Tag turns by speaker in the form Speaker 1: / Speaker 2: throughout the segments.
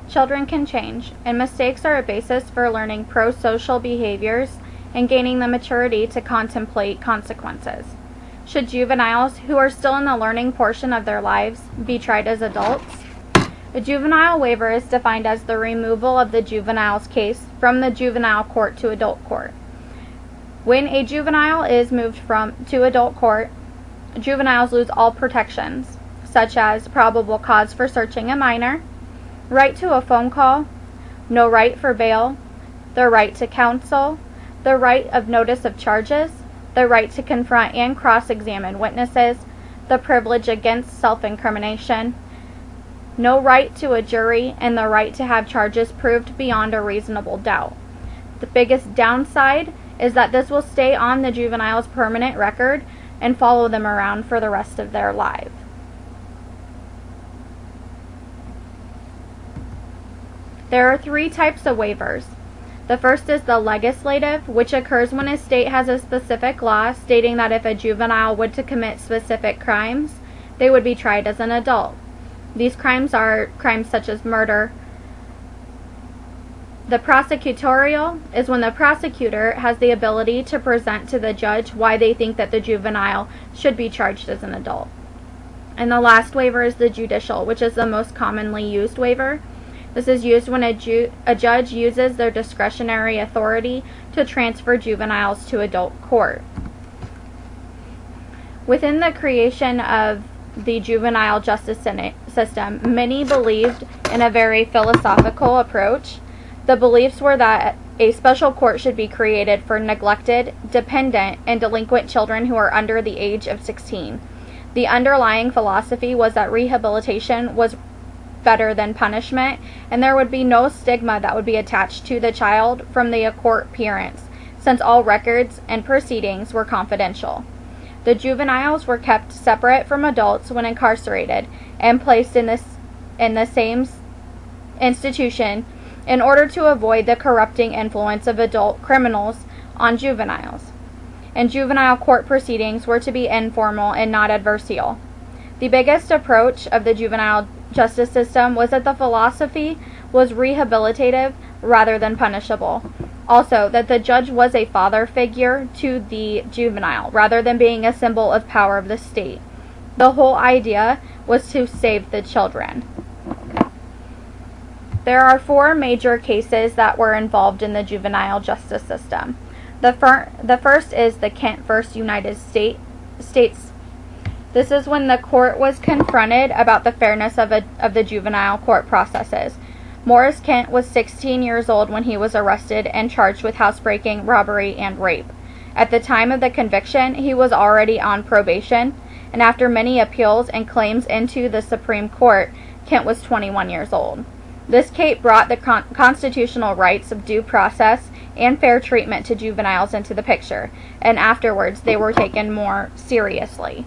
Speaker 1: children can change, and mistakes are a basis for learning pro-social behaviors and gaining the maturity to contemplate consequences. Should juveniles who are still in the learning portion of their lives be tried as adults? A juvenile waiver is defined as the removal of the juvenile's case from the juvenile court to adult court. When a juvenile is moved to adult court, juveniles lose all protections, such as probable cause for searching a minor, right to a phone call, no right for bail, the right to counsel, the right of notice of charges, the right to confront and cross-examine witnesses, the privilege against self-incrimination, no right to a jury, and the right to have charges proved beyond a reasonable doubt. The biggest downside is that this will stay on the juvenile's permanent record and follow them around for the rest of their life. There are 3 types of waivers. The first is the legislative, which occurs when a state has a specific law stating that if a juvenile were to commit specific crimes, they would be tried as an adult. These crimes are crimes such as murder. The prosecutorial is when the prosecutor has the ability to present to the judge why they think that the juvenile should be charged as an adult. And the last waiver is the judicial, which is the most commonly used waiver. This is used when a judge uses their discretionary authority to transfer juveniles to adult court. Within the creation of the juvenile justice system, many believed in a very philosophical approach. The beliefs were that a special court should be created for neglected, dependent, and delinquent children who are under the age of 16. The underlying philosophy was that rehabilitation was better than punishment, and there would be no stigma that would be attached to the child from the court parents, since all records and proceedings were confidential. The juveniles were kept separate from adults when incarcerated and placed in the same institution in order to avoid the corrupting influence of adult criminals on juveniles. And juvenile court proceedings were to be informal and not adversarial. The biggest approach of the juvenile justice system was that the philosophy was rehabilitative rather than punishable. Also, that the judge was a father figure to the juvenile rather than being a symbol of power of the state. The whole idea was to save the children. There are 4 major cases that were involved in the juvenile justice system. The first is the Kent v. United States. This is when the court was confronted about the fairness of the juvenile court processes. Morris Kent was 16 years old when he was arrested and charged with housebreaking, robbery, and rape. At the time of the conviction, he was already on probation, and after many appeals and claims into the Supreme Court, Kent was 21 years old. This case brought the constitutional rights of due process and fair treatment to juveniles into the picture, and afterwards they were taken more seriously.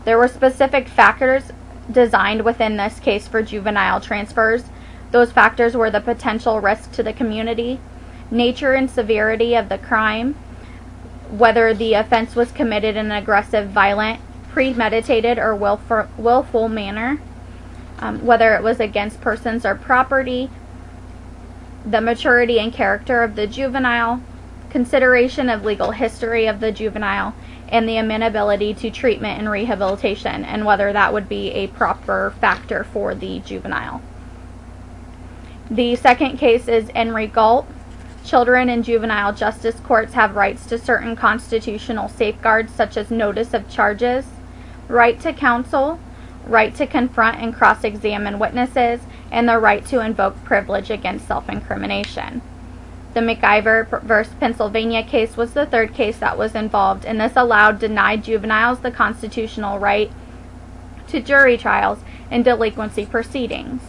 Speaker 1: There were specific factors designed within this case for juvenile transfers. Those factors were the potential risk to the community, nature and severity of the crime, whether the offense was committed in an aggressive, violent, premeditated, or willful manner, whether it was against persons or property, the maturity and character of the juvenile, consideration of legal history of the juvenile, and the amenability to treatment and rehabilitation, and whether that would be a proper factor for the juvenile. The second case is Henry Galt. Children in juvenile justice courts have rights to certain constitutional safeguards such as notice of charges, right to counsel, right to confront and cross-examine witnesses, and the right to invoke privilege against self-incrimination. The McIver v. Pennsylvania case was the third case that was involved, and this allowed denied juveniles the constitutional right to jury trials and delinquency proceedings.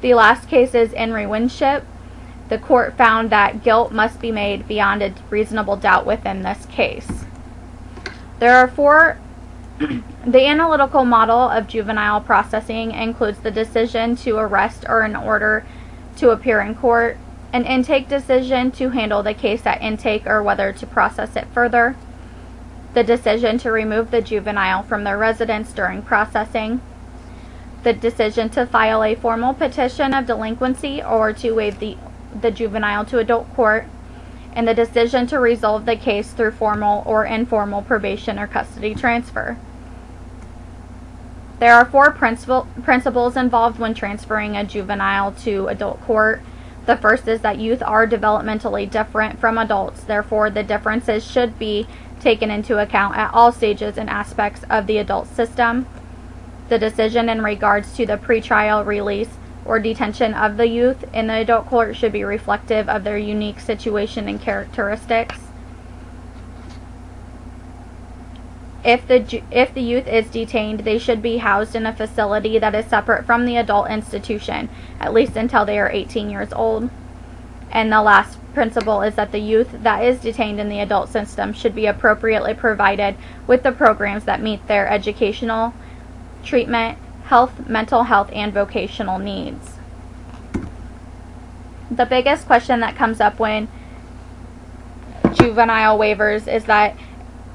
Speaker 1: The last case is Henry Winship. The court found that guilt must be made beyond a reasonable doubt within this case. There are 4. The analytical model of juvenile processing includes the decision to arrest or an order to appear in court, an intake decision to handle the case at intake or whether to process it further, the decision to remove the juvenile from their residence during processing, the decision to file a formal petition of delinquency or to waive the juvenile to adult court, and the decision to resolve the case through formal or informal probation or custody transfer. There are 4 principles involved when transferring a juvenile to adult court. The first is that youth are developmentally different from adults, therefore the differences should be taken into account at all stages and aspects of the adult system. The decision in regards to the pretrial release or detention of the youth in the adult court should be reflective of their unique situation and characteristics. If the youth is detained, they should be housed in a facility that is separate from the adult institution, at least until they are 18 years old. And the last principle is that the youth that is detained in the adult system should be appropriately provided with the programs that meet their educational, treatment, health, mental health, and vocational needs. The biggest question that comes up when juvenile waivers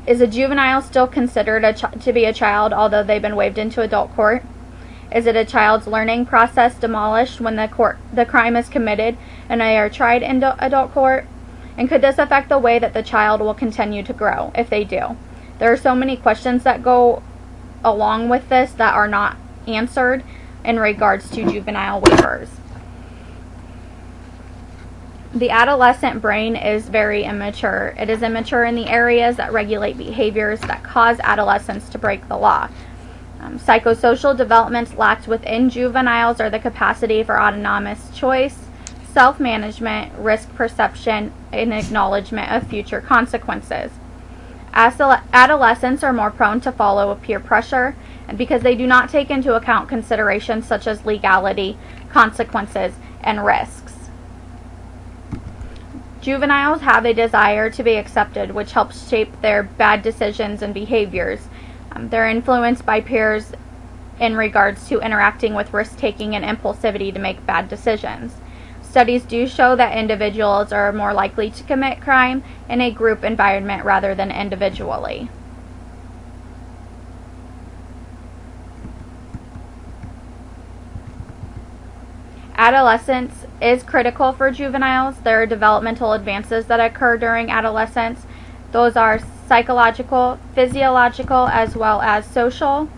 Speaker 1: is a juvenile still considered to be a child although they've been waived into adult court? Is it a child's learning process demolished when the crime is committed and they are tried in adult court? And could this affect the way that the child will continue to grow if they do? There are so many questions that go along with this that are not answered in regards to juvenile waivers. The adolescent brain is very immature. It is immature in the areas that regulate behaviors that cause adolescents to break the law. Psychosocial developments lacked within juveniles are the capacity for autonomous choice, self-management, risk perception, and acknowledgement of future consequences. Adolescents are more prone to follow peer pressure, and because they do not take into account considerations such as legality, consequences, and risks. Juveniles have a desire to be accepted, which helps shape their bad decisions and behaviors. They're influenced by peers in regards to interacting with risk-taking and impulsivity to make bad decisions. Studies do show that individuals are more likely to commit crime in a group environment rather than individually. Adolescence is critical for juveniles. There are developmental advances that occur during adolescence. Those are psychological, physiological, as well as social.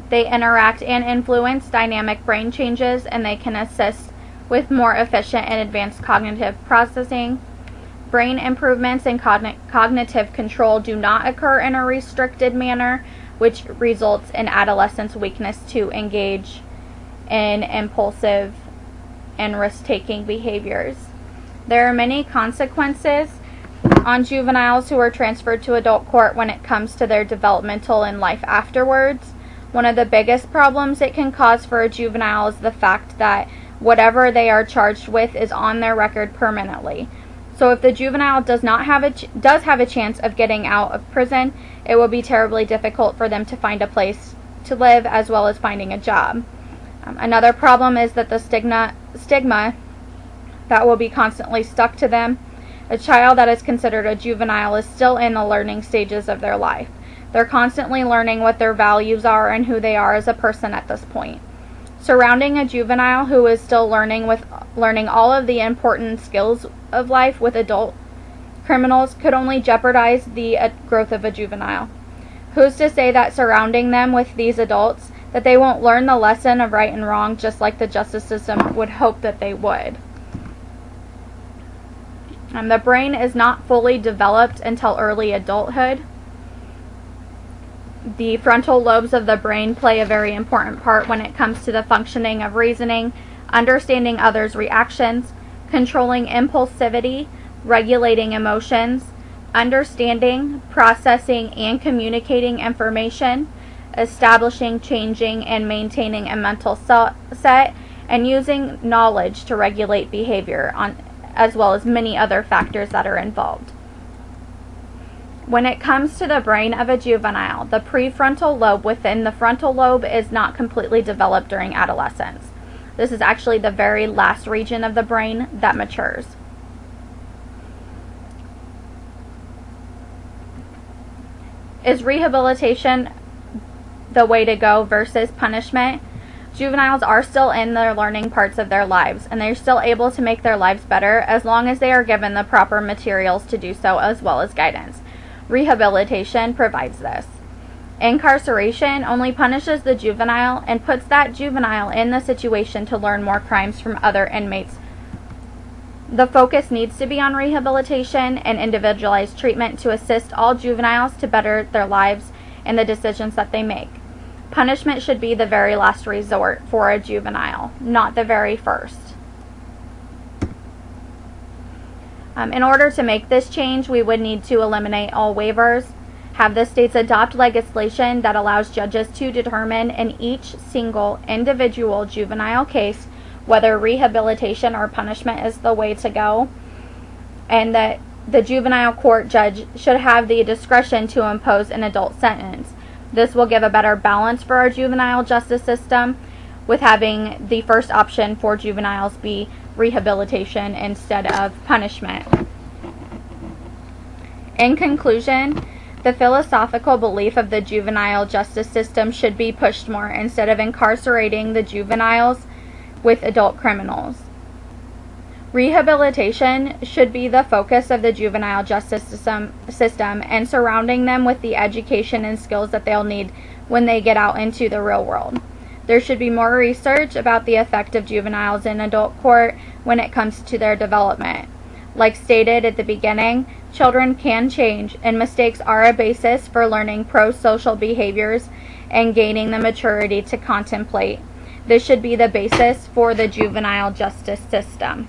Speaker 1: They interact and influence dynamic brain changes, and they can assist with more efficient and advanced cognitive processing. Brain improvements and cognitive control do not occur in a restricted manner, which results in adolescents' weakness to engage in impulsive and risk-taking behaviors. There are many consequences on juveniles who are transferred to adult court when it comes to their developmental and life afterwards. One of the biggest problems it can cause for a juvenile is the fact that whatever they are charged with is on their record permanently. So if the juvenile does have a chance of getting out of prison, it will be terribly difficult for them to find a place to live as well as finding a job. Another problem is that the stigma that will be constantly stuck to them. A child that is considered a juvenile is still in the learning stages of their life. They're constantly learning what their values are and who they are as a person at this point. Surrounding a juvenile who is still learning all of the important skills of life with adult criminals could only jeopardize the growth of a juvenile. Who's to say that surrounding them with these adults that they won't learn the lesson of right and wrong just like the justice system would hope that they would. The brain is not fully developed until early adulthood. The frontal lobes of the brain play a very important part when it comes to the functioning of reasoning, understanding others' reactions, controlling impulsivity, regulating emotions, understanding, processing, and communicating information, establishing, changing, and maintaining a mental set, and using knowledge to regulate behavior, as well as many other factors that are involved. When it comes to the brain of a juvenile, the prefrontal lobe within the frontal lobe is not completely developed during adolescence. This is actually the very last region of the brain that matures. Is rehabilitation the way to go versus punishment? Juveniles are still in their learning parts of their lives, and they're still able to make their lives better as long as they are given the proper materials to do so, as well as guidance. Rehabilitation provides this. Incarceration only punishes the juvenile and puts that juvenile in the situation to learn more crimes from other inmates. The focus needs to be on rehabilitation and individualized treatment to assist all juveniles to better their lives and the decisions that they make. Punishment should be the very last resort for a juvenile, not the very first. In order to make this change, we would need to eliminate all waivers, have the states adopt legislation that allows judges to determine in each single individual juvenile case whether rehabilitation or punishment is the way to go, and that the juvenile court judge should have the discretion to impose an adult sentence. This will give a better balance for our juvenile justice system, with having the first option for juveniles be rehabilitation instead of punishment. In conclusion, the philosophical belief of the juvenile justice system should be pushed more instead of incarcerating the juveniles with adult criminals. Rehabilitation should be the focus of the juvenile justice system and surrounding them with the education and skills that they'll need when they get out into the real world. There should be more research about the effect of juveniles in adult court when it comes to their development. Like stated at the beginning, children can change, and mistakes are a basis for learning pro-social behaviors and gaining the maturity to contemplate. This should be the basis for the juvenile justice system.